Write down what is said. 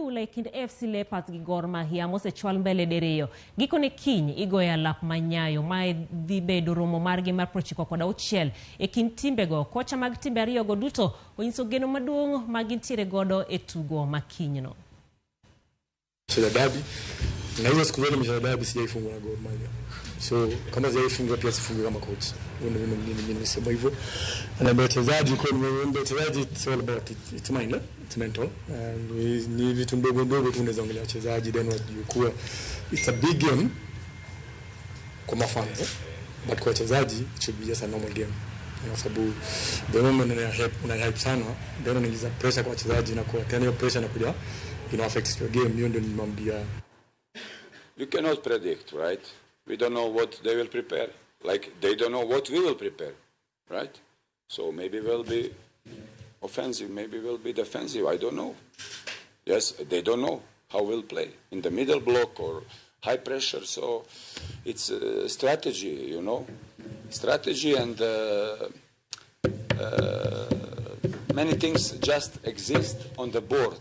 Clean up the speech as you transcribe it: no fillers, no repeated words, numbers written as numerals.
adhula e kind FC Leopards gi Gor Mahia mosechwal mbele diriyo. Gikone kiny igoyo alap manyayo mae dhi bedo romo margi mar 96 e kind timbego. Kocha mag timbe ariyogo duto onyiso geno maduong' ma gintiere godo e tugo makinyno. Mashemeji Derby na hizo siku zote Mashemeji Derby sijaifungwa na Gor Mahia. So kama sijaifungwa pia sifungwe kama coach. Mimi nimesema hivyo. Na wachezaji kwa wachezaji it's all about it's mind, it's mental. And ni vitu ndogo tu unaweza ongelea wachezaji then wajikuwa it's a big game kwa mafans. But kwa wachezaji it should be just a normal game. Kwa sababu the moment una hype sana then unaingiza pressure kwa wachezaji na kwa tena hiyo pressure inakuja affects your game. Hiyo ndio nimwambia. You cannot predict, right? We don't know what they will prepare. Like they don't know what we will prepare, right? So maybe we'll be offensive, maybe we'll be defensive. I don't know. Yes, they don't know how we'll play in the middle block or high pressure. So it's a strategy, you know, strategy, and many things just exist on the board.